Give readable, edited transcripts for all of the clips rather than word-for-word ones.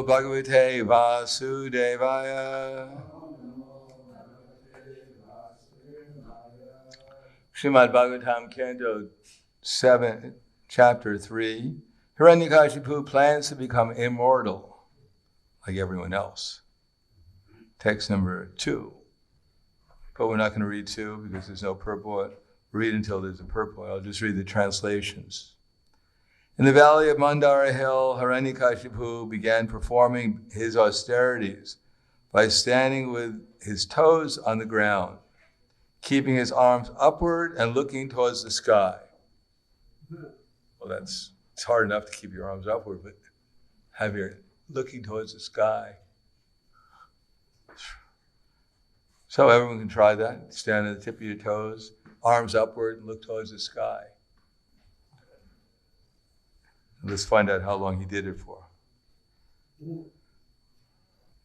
Namo Bhagavate Vasudevaya. Srimad Bhagavatam, Canto 7, Chapter 3. Hiranyakashipu plans to become immortal, like everyone else. Text number 2. But we're not going to read 2 because there's no purport. Read until there's a purport. I'll just read the translations. In the valley of Mandara Hill, Hiranyakashipu began performing his austerities by standing with his toes on the ground, keeping his arms upward and looking towards the sky. Well, it's hard enough to keep your arms upward, but have your looking towards the sky. So everyone can try that. Stand at the tip of your toes, arms upward, and look towards the sky. Let's find out how long he did it for.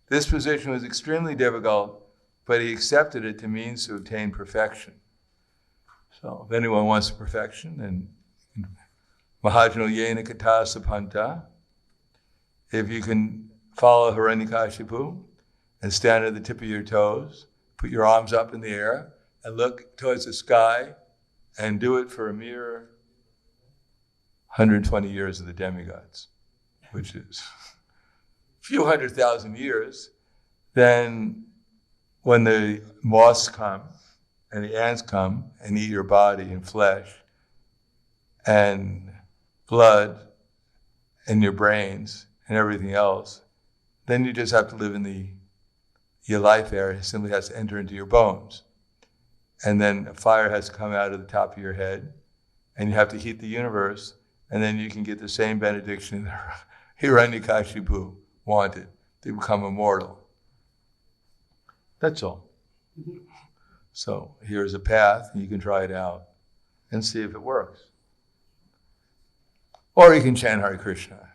This position was extremely difficult, but he accepted it to means to obtain perfection. So if anyone wants perfection, then Mahajano Yena Kata Sapanta, if you can follow Hiranyakashipu and stand at the tip of your toes, put your arms up in the air and look towards the sky and do it for a mere 120 years of the demigods, which is a few 100,000 years, then when the moths come and the ants come and eat your body and flesh and blood and your brains and everything else, then you just have to live in your life area simply has to enter into your bones. And then a fire has to come out of the top of your head and you have to heat the universe, and then you can get the same benediction that Hiranyakashipu wanted, to become immortal. That's all. So here's a path, and you can try it out and see if it works. Or you can chant Hare Krishna.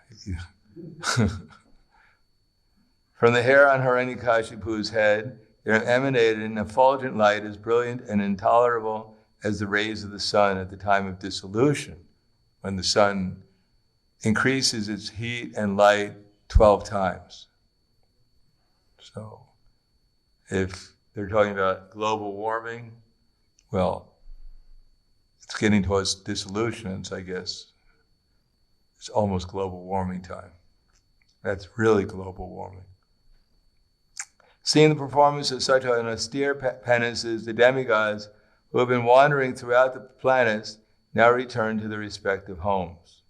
From the hair on Hiranyakashipu's head, there emanated an effulgent light as brilliant and intolerable as the rays of the sun at the time of dissolution, when the sun increases its heat and light 12 times. So if they're talking about global warming, well, it's getting towards dissolution, so I guess it's almost global warming time. That's really global warming. Seeing the performance of such an austere penances, the demigods who have been wandering throughout the planets now return to their respective homes.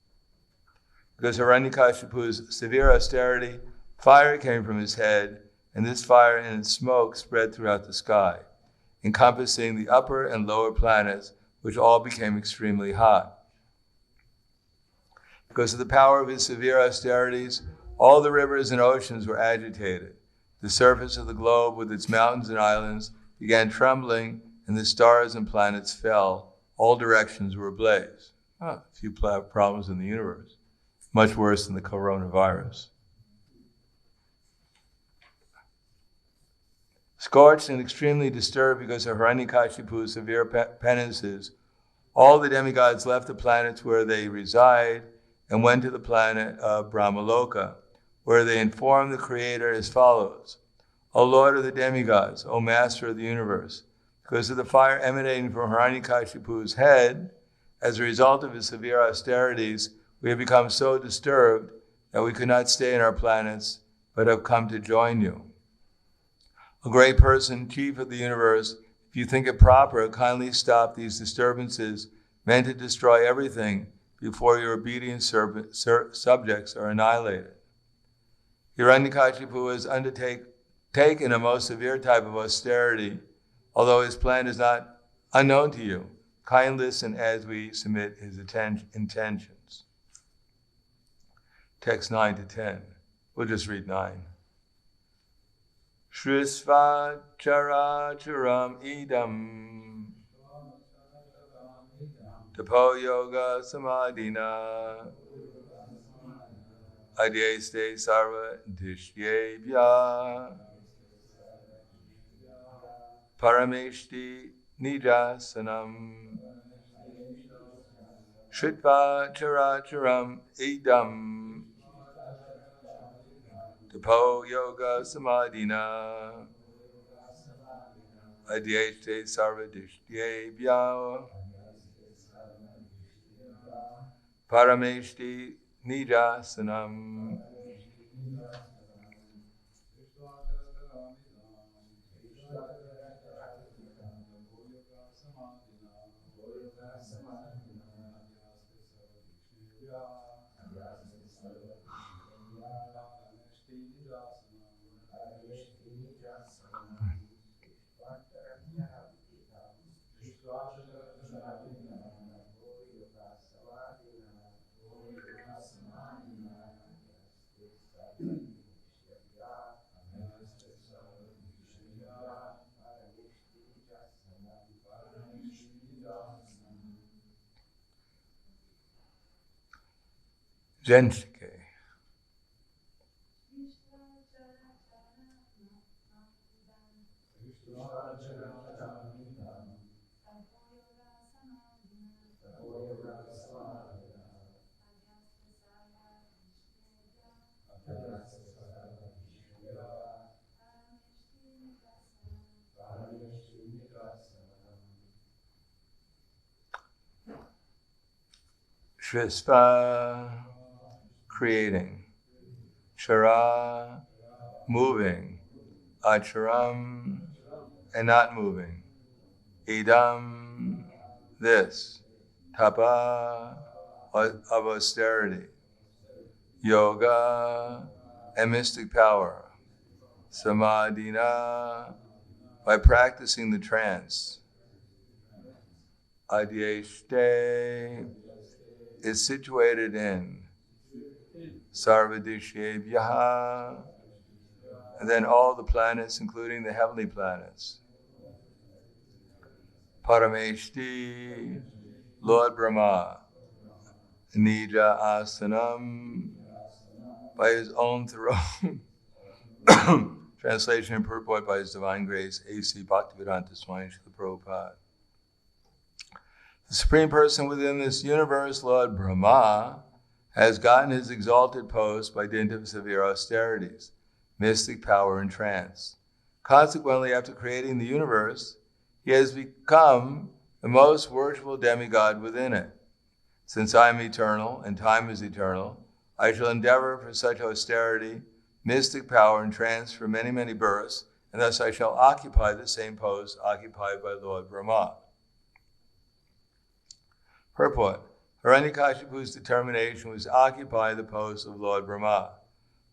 Because Hiranyakashipu's severe austerity, fire came from his head, and this fire and its smoke spread throughout the sky, encompassing the upper and lower planets, which all became extremely hot. Because of the power of his severe austerities, all the rivers and oceans were agitated. The surface of the globe with its mountains and islands began trembling, and the stars and planets fell. All directions were ablaze. A few problems in the universe. Much worse than the coronavirus. Scorched and extremely disturbed because of Hiranyakashipu's severe penances, all the demigods left the planets where they reside and went to the planet of Brahmaloka, where they informed the Creator as follows: O Lord of the demigods, O Master of the universe, because of the fire emanating from Hiranyakashipu's head, as a result of his severe austerities, we have become so disturbed that we could not stay in our planets, but have come to join you. O great person, chief of the universe, if you think it proper, kindly stop these disturbances meant to destroy everything before your obedient subjects are annihilated. Hiranyakashipu has undertaken a most severe type of austerity, although his plan is not unknown to you. Kindly listen as we submit his intentions. Text 9 to 10. We'll just read 9. Shrisva characharam idam tapo yoga samadhina adyeste sarva dishyebhya parameshti nijasanam Shritva characharam idam Tapo yoga samadhina. Adyeshte sarvadishtye parameshti nijasanam. Zenshike. Shrispa, creating. Chara, moving. Acharam, and not moving. Idam, this. Tapa, of austerity. Yoga, and mystic power. Samadhina, by practicing the trance. Adyeshte is situated in Sarvadishyebhyaha, and then all the planets, including the heavenly planets. Parameshti, Lord Brahma, Nija Asanam, by his own throne. Translation and purport by His Divine Grace, A.C. Bhaktivedanta Swami Srila Prabhupada. The Supreme Person within this universe, Lord Brahma, has gotten his exalted post by dint of severe austerities, mystic power, and trance. Consequently, after creating the universe, he has become the most worshipful demigod within it. Since I am eternal and time is eternal, I shall endeavor for such austerity, mystic power, and trance for many, many births, and thus I shall occupy the same post occupied by Lord Brahma. Purport. Hiranyakashipu's determination was to occupy the post of Lord Brahma,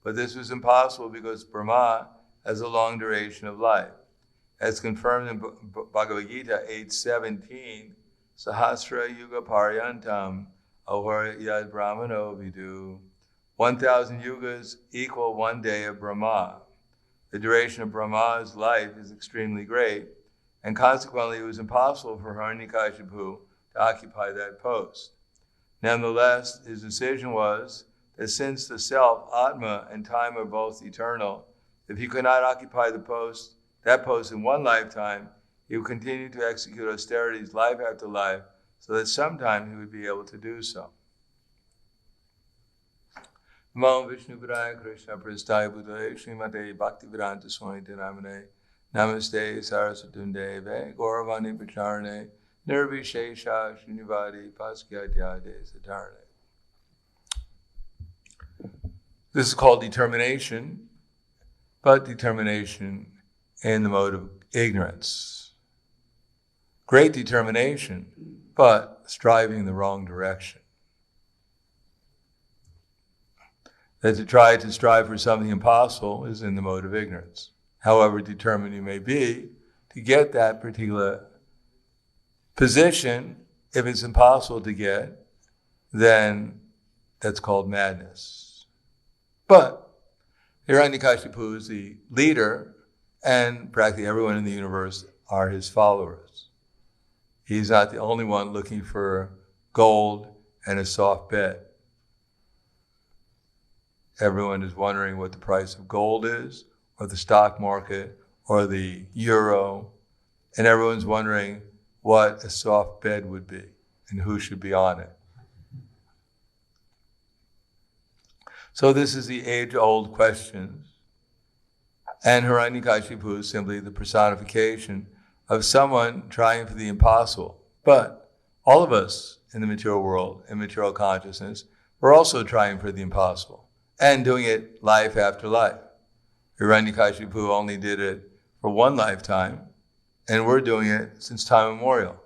but this was impossible because Brahma has a long duration of life. As confirmed in Bhagavad Gita 8:17, Sahasra Yuga Paryantam Ahara Yad Brahmano Vidu. 1,000 yugas equal 1 day of Brahma. The duration of Brahma's life is extremely great, and consequently it was impossible for Hiranyakashipu to occupy that post. Nonetheless, his decision was that since the self, Atma, and time are both eternal, if he could not occupy that post in one lifetime, he would continue to execute austerities life after life, so that sometime he would be able to do so. Namo Vishnu Padaya Krishna Prasthaya Bhutale Srimate Bhaktivedanta Swami Namane Namaste Saraswatam Deve Gauravani Pacharane Nirvishesha Srinivadi Paskyatyade Satarane. This is called determination, but determination in the mode of ignorance. Great determination, but striving in the wrong direction. That to try to strive for something impossible is in the mode of ignorance. However determined you may be to get that particular position, if it's impossible to get, then that's called madness. But Hiranyakashipu is the leader, and practically everyone in the universe are his followers. He's not the only one looking for gold and a soft bed. Everyone is wondering what the price of gold is, or the stock market, or the euro, and everyone's wondering what a soft bed would be and who should be on it. So this is the age-old questions And Hiranyakashipu is simply the personification of someone trying for the impossible. But all of us in the material world, in material consciousness, we're also trying for the impossible and doing it life after life. Hiranyakashipu only did it for one lifetime, and we're doing it since time immemorial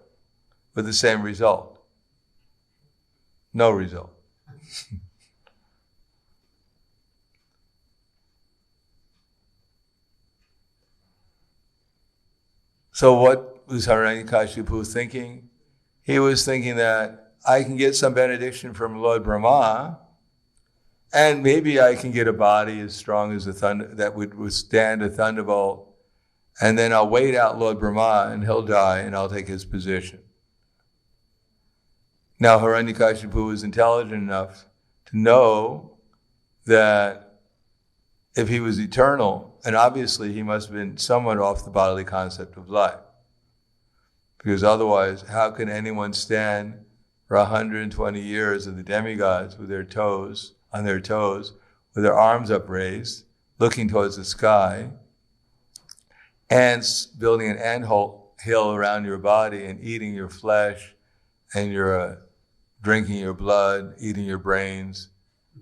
with the same result. No result. So what was Hiranyakashipu thinking? He was thinking that I can get some benediction from Lord Brahma, and maybe I can get a body as strong as a thunder that would withstand a thunderbolt, and then I'll wait out Lord Brahma and he'll die and I'll take his position. Now Hiranyakashipu was intelligent enough to know that if he was eternal, and obviously he must have been somewhat off the bodily concept of life. Because otherwise, how can anyone stand for 120 years of the demigods with their toes, on their toes, with their arms upraised, looking towards the sky, ants building an anthill around your body and eating your flesh, and you're drinking your blood, eating your brains,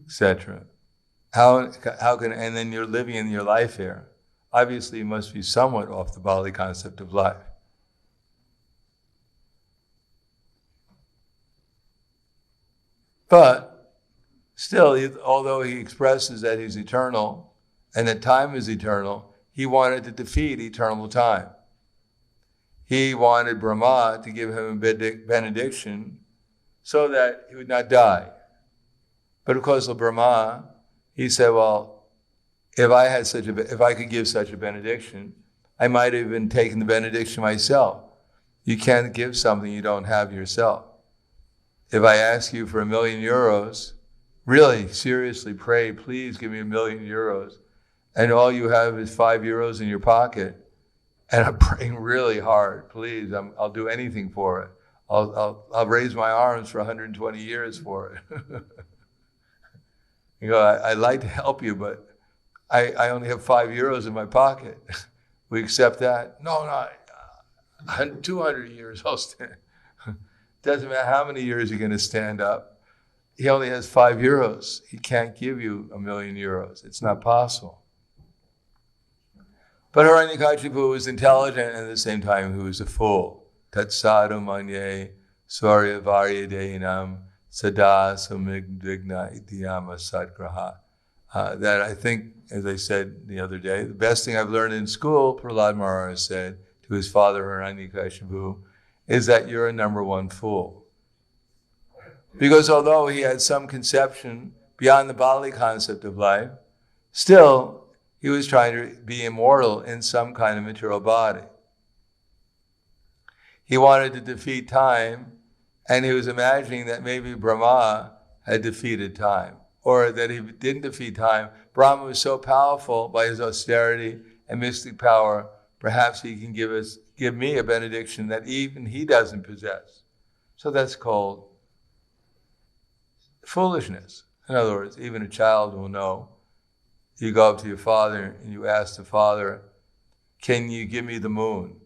etc. How can, and then you're living in your life here. Obviously, you must be somewhat off the bodily concept of life. But still, although he expresses that he's eternal and that time is eternal, he wanted to defeat eternal time. He wanted Brahma to give him a benediction so that he would not die. But of course, Brahma, he said, well, if I could give such a benediction, I might have even taken the benediction myself. You can't give something you don't have yourself. If I ask you for €1,000,000, really, seriously pray, please give me €1,000,000, and all you have is €5 in your pocket, and I'm praying really hard, please, I'll do anything for it. I'll raise my arms for 120 years for it. You know, I'd like to help you, but I only have €5 in my pocket. We accept that? No, 200 years, I'll stand. Doesn't matter how many years you're going to stand up. He only has €5. He can't give you €1,000,000. It's not possible. But Hiranyakashipu was intelligent, and at the same time he was a fool. Tat sadhu manye swarya varyadeyanam sada samigdigna ityama satgraha. That I think, as I said the other day, the best thing I've learned in school, Prahlad Maharaj said to his father Hiranyakashipu, is that you're a number one fool. Because although he had some conception beyond the bodily concept of life, still he was trying to be immortal in some kind of material body. He wanted to defeat time, and he was imagining that maybe Brahma had defeated time, or that he didn't defeat time. Brahma was so powerful by his austerity and mystic power, perhaps he can give me a benediction that even he doesn't possess. So that's called foolishness. In other words, even a child will know. You go up to your father and you ask the father, can you give me the moon?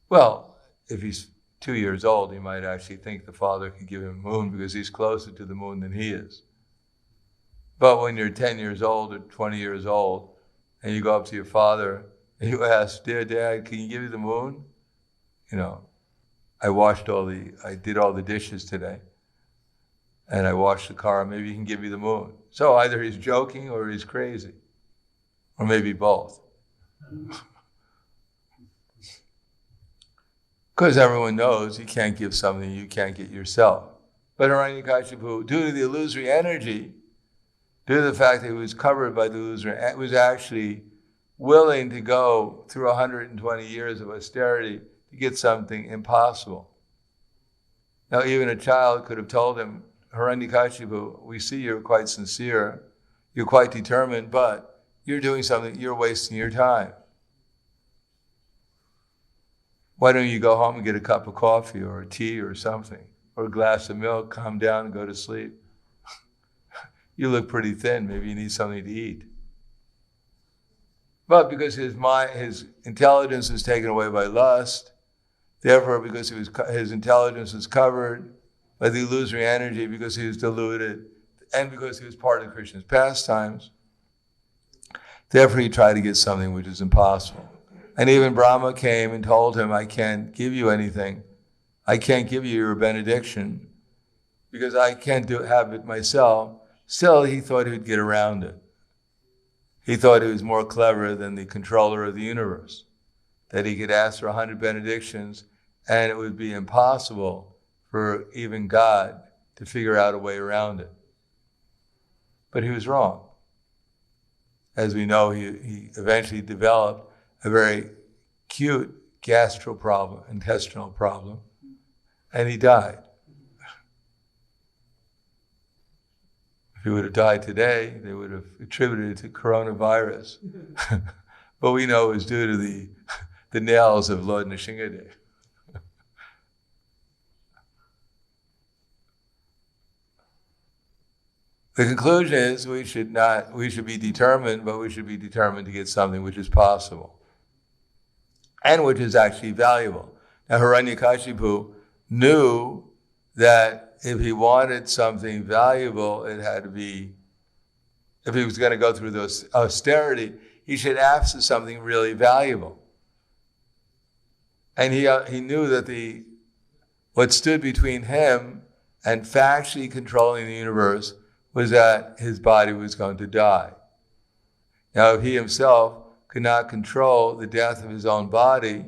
Well, if he's 2 years old, he might actually think the father can give him a moon because he's closer to the moon than he is. But when you're 10 years old or 20 years old, and you go up to your father and you ask, dear Dad, can you give me the moon? You know, I did all the dishes today, and I washed the car, maybe you can give me the moon. So either he's joking or he's crazy, or maybe both. Because everyone knows you can't give something you can't get yourself. But Hiranyakashipu, due to the illusory energy, due to the fact that he was covered by the illusory, was actually willing to go through 120 years of austerity to get something impossible. Now, even a child could have told him, Hiranyakashipu, we see you're quite sincere, you're quite determined, but you're doing something, you're wasting your time. Why don't you go home and get a cup of coffee or a tea or something, or a glass of milk, calm down and go to sleep? You look pretty thin, maybe you need something to eat. But because his mind, his intelligence was taken away by lust, therefore because his intelligence was covered by the illusory energy, because he was deluded, and because he was part of Krishna's pastimes, therefore he tried to get something which is impossible. And even Brahma came and told him, I can't give you anything. I can't give you your benediction because I can't have it myself. Still, he thought he would get around it. He thought he was more clever than the controller of the universe, that he could ask for 100 benedictions and it would be impossible for even God to figure out a way around it. But he was wrong. As we know, he eventually developed a very acute intestinal problem, and he died. If he would have died today, they would have attributed it to coronavirus. But we know it was due to the nails of Lord Nrsimhadev. The conclusion is we should be determined, but we should be determined to get something which is possible and which is actually valuable. Now, Hiranyakashipu knew that if he wanted something valuable, it had to be, if he was going to go through this austerity, he should ask for something really valuable. And he knew that what stood between him and factually controlling the universe was that his body was going to die. Now, if he himself could not control the death of his own body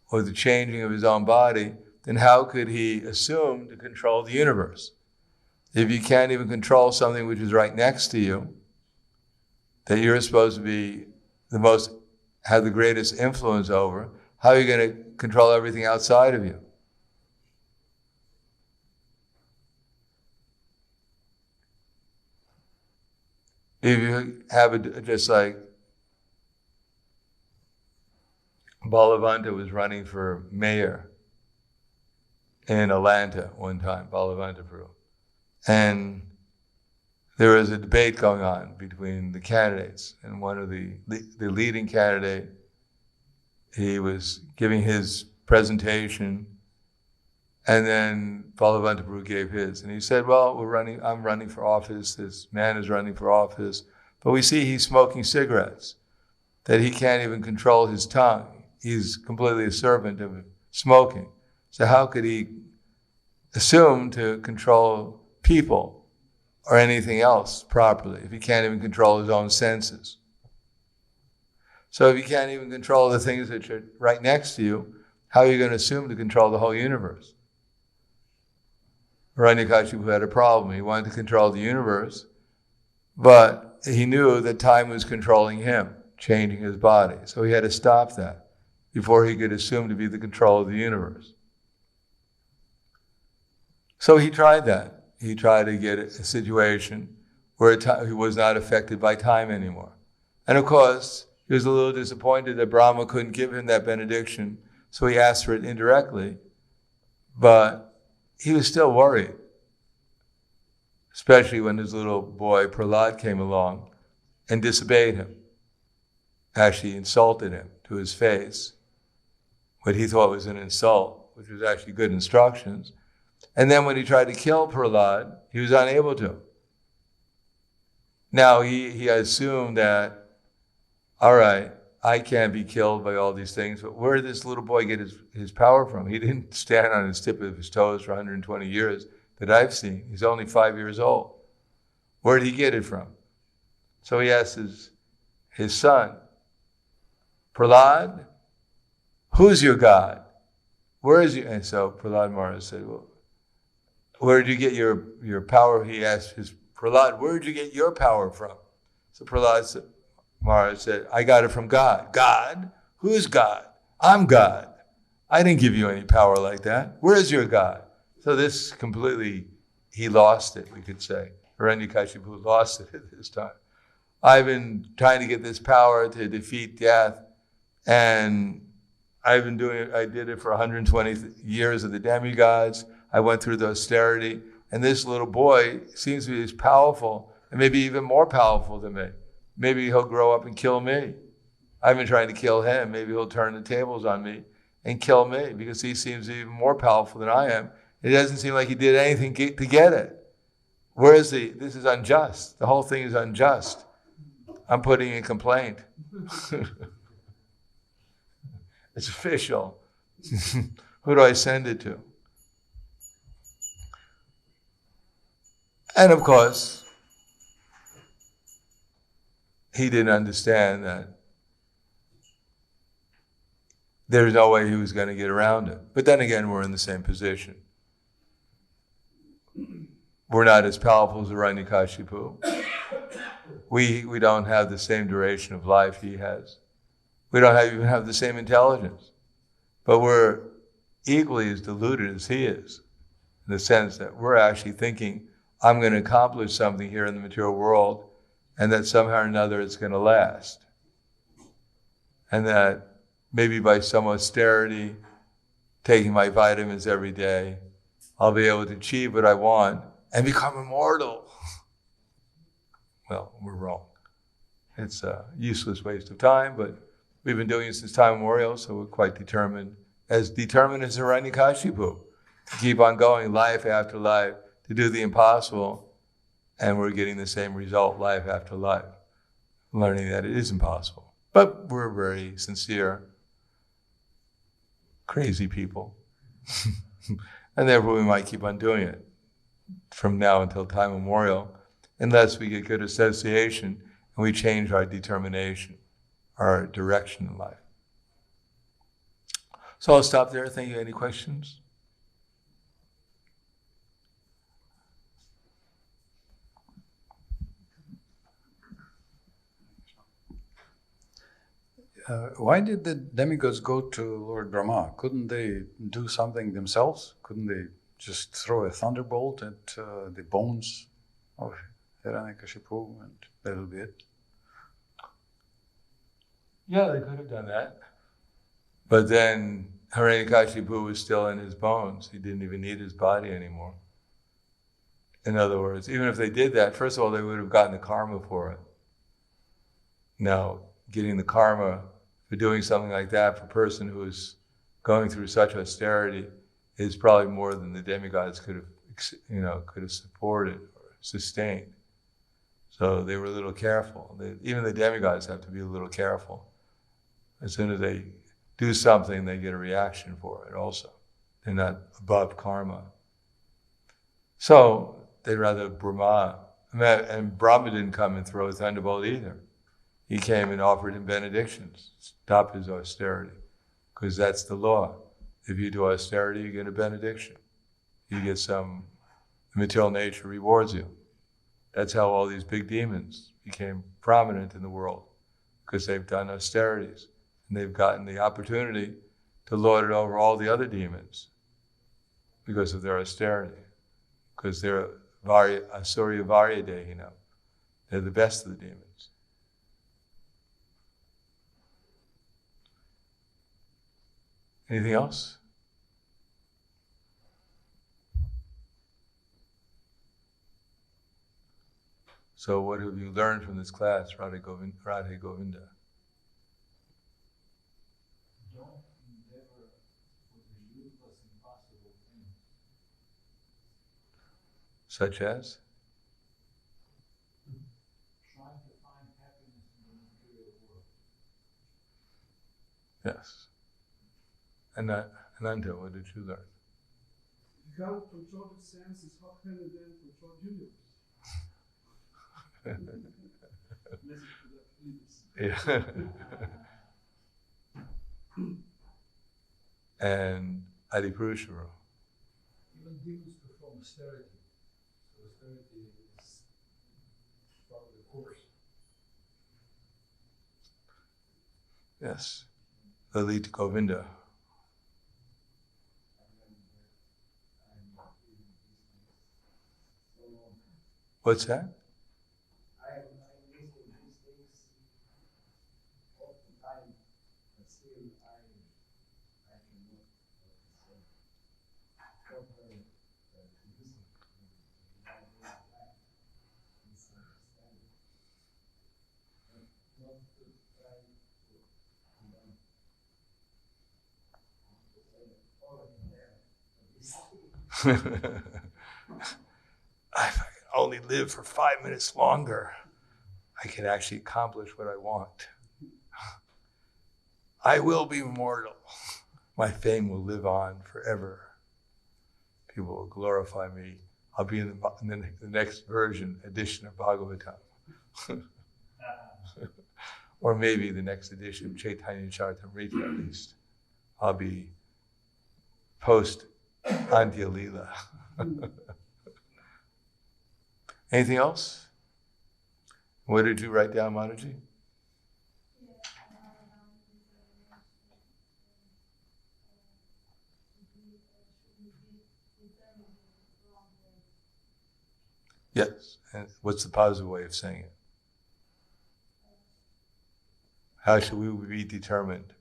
or the changing of his own body, then how could he assume to control the universe? If you can't even control something which is right next to you, that you're supposed to be have the greatest influence over, how are you going to control everything outside of you? If you have just like Balavanta was running for mayor in Atlanta one time, Balavanta, Peru. And there was a debate going on between the candidates, and one of the leading candidate, he was giving his presentation, and then Balavanta Peru gave his. And he said, well, I'm running for office, this man is running for office, but we see he's smoking cigarettes, that he can't even control his tongue. He's completely a servant of smoking. So how could he assume to control people or anything else properly if he can't even control his own senses? So if you can't even control the things that are right next to you, how are you going to assume to control the whole universe? Hiranyakashipu had a problem. He wanted to control the universe, but he knew that time was controlling him, changing his body. So he had to stop that before he could assume to be the control of the universe. So he tried that. He tried to get a situation where he was not affected by time anymore. And of course, he was a little disappointed that Brahma couldn't give him that benediction, so he asked for it indirectly. But he was still worried, especially when his little boy Prahlad came along and disobeyed him, actually insulted him to his face, what he thought was an insult, which was actually good instructions. And then when he tried to kill Prahlad, he was unable to. Now he assumed that, all right, I can't be killed by all these things, but where did this little boy get his power from? He didn't stand on his tip of his toes for 120 years that I've seen. He's only 5 years old. Where did he get it from? So he asked his son, Prahlad, who's your God? Where is you? And so Prahlad Maharaj said, well, where did you get your power? He asked Prahlad, where did you get your power from? So Prahlad Maharaj said, I got it from God. God? Who's God? I'm God. I didn't give you any power like that. Where's your God? So this completely, he lost it, we could say. Hiranyakashipu lost it at this time. I've been trying to get this power to defeat death, and I did it for 120 years of the demigods. I went through the austerity, and this little boy seems to be as powerful, and maybe even more powerful than me. maybe he'll grow up and kill me. I've been trying to kill him. Maybe he'll turn the tables on me and kill me because he seems even more powerful than I am. It doesn't seem like he did anything to get it. Where is he? This is unjust. The whole thing is unjust. I'm putting in a complaint. It's official. Who do I send it to? And of course, he didn't understand that there's no way he was going to get around it. But then again, we're in the same position. We're not as powerful as Hiranyakashipu. We don't have the same duration of life he has. We don't even have the same intelligence. But we're equally as deluded as he is, in the sense that we're actually thinking, I'm going to accomplish something here in the material world, and that somehow or another it's going to last. And that maybe by some austerity, taking my vitamins every day, I'll be able to achieve what I want and become immortal. Well, we're wrong. It's a useless waste of time, but we've been doing it since time immemorial, so we're quite determined as Hiranyakashipu, to keep on going life after life, to do the impossible, and we're getting the same result life after life, learning that it is impossible. But we're very sincere, crazy people, and therefore we might keep on doing it from now until time immemorial, unless we get good association and we change our determination, our direction in life. So I'll stop there. Thank you. Any questions? Why did the demigods go to Lord Brahma? Couldn't they do something themselves? Couldn't they just throw a thunderbolt at the bones of Hiranyakashipu and that'll be it? Yeah, they could have done that. But then Hiranyakashipu was still in his bones. He didn't even need his body anymore. In other words, even if they did that, first of all, they would have gotten the karma for it. Now, getting the karma for doing something like that for a person who is going through such austerity is probably more than the demigods could have supported or sustained. So they were a little careful. Even the demigods have to be a little careful. As soon as they do something, they get a reaction for it also. They're not above karma. So they'd rather Brahma, and Brahma didn't come and throw a thunderbolt either. He came and offered him benedictions, stop his austerity, because that's the law. If you do austerity, you get a benediction. You get the material nature rewards you. That's how all these big demons became prominent in the world, because they've done austerities. And they've gotten the opportunity to lord it over all the other demons because of their austerity, because they're Asurya Varya Dehina. They're the best of the demons. Anything else? So what have you learned from this class, Radhe Govinda? Don't endeavor for the useless, impossible things. Such as? Trying to find happiness in the material world. Yes. And Ananta, what did you learn? If you can't control the senses, how can you then control the universe? Yeah. And Adipurusharu. Even demons perform austerity. So austerity is part of the course. Yes. Lalita Govinda. What's that? I am listening to these things all the time, but still I cannot proper listen without life, misunderstanding. If I can only live for 5 minutes longer, I can actually accomplish what I want. I will be immortal. My fame will live on forever. People will glorify me. I'll be in the next edition of Bhagavatam. Or maybe the next edition of Chaitanya Charitamrita at least. I'll be post Antya Leela. Anything else? What did you write down, Mataji? Yes. And what's the positive way of saying it? How should we be determined?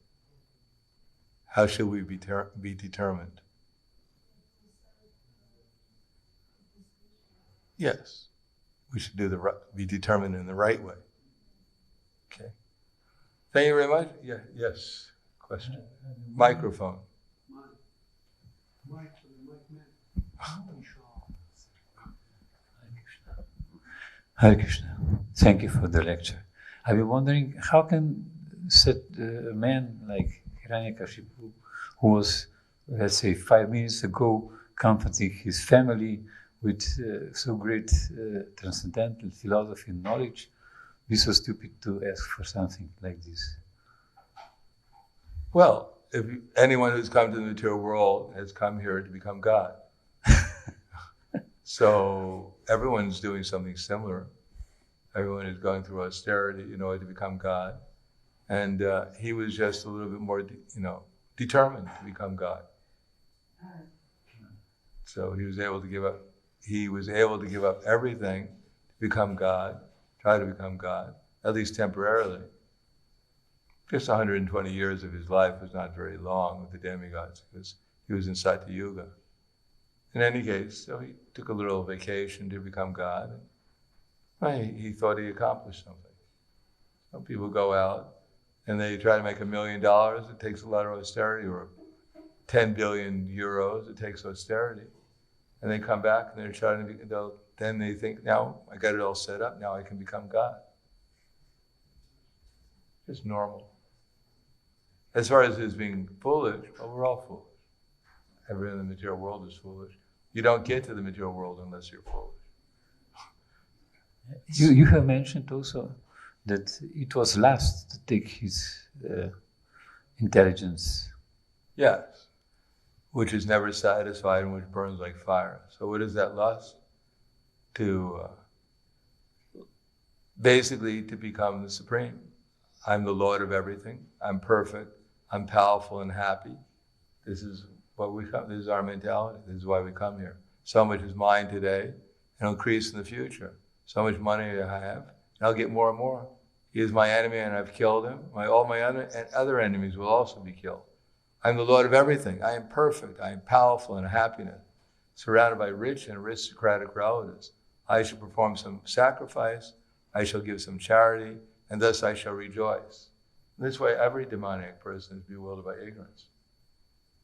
How should we be determined? Yes. We should be determined in the right way. Okay. Thank you very much. Yeah. Yes. Question. Microphone. Mic for the mic man. Hare Krishna. Thank you for the lecture. I've been wondering, how can such a man like Hiranyakashipu, who was, let's say, 5 minutes ago, comforting his family with so great transcendental philosophy and knowledge, be so stupid to ask for something like this? Well, if anyone who's come to the material world has come here to become God. So everyone's doing something similar. Everyone is going through austerity in order to become God. And he was just a little bit more, determined to become God. So he was able to give up everything to become God, try to become God, at least temporarily. Just 120 years of his life was not very long with the demigods, because he was in Satya Yuga. In any case, so he took a little vacation to become God. And he thought he accomplished something. Some people go out and they try to make $1 million. It takes a lot of austerity, or 10 billion euros. It takes austerity. And they come back and they're trying to then they think, now I got it all set up. Now I can become God. It's normal. As far as his being foolish, well, we're all foolish. Everyone in the material world is foolish. You don't get to the material world unless you're foolish. You have mentioned also that it was lust to take his intelligence. Yes, which is never satisfied and which burns like fire. So what is that lust? Basically to become the supreme. I'm the Lord of everything. I'm perfect. I'm powerful and happy. This is what we come. This is our mentality. This is why we come here. So much is mine today, and it'll increase in the future. So much money I have, and I'll get more and more. He is my enemy, and I've killed him. All my other enemies will also be killed. I'm the Lord of everything. I am perfect. I am powerful and happiness, surrounded by rich and aristocratic relatives. I shall perform some sacrifice. I shall give some charity, and thus I shall rejoice. In this way, every demoniac person is bewildered by ignorance.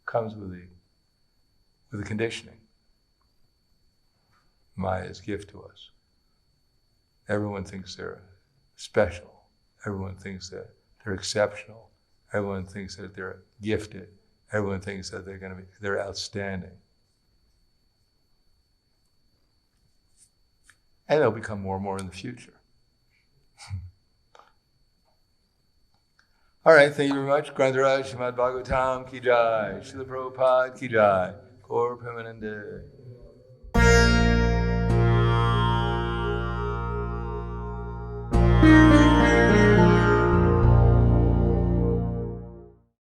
Comes with the conditioning. Maya's gift to us. Everyone thinks they're special. Everyone thinks that they're exceptional. Everyone thinks that they're gifted. Everyone thinks that they're outstanding. And they'll become more and more in the future. All right, thank you very much. Grantaraj Srimad Bhagavatam ki jai. Srila Prabhupada ki jai. Gaur Premanande.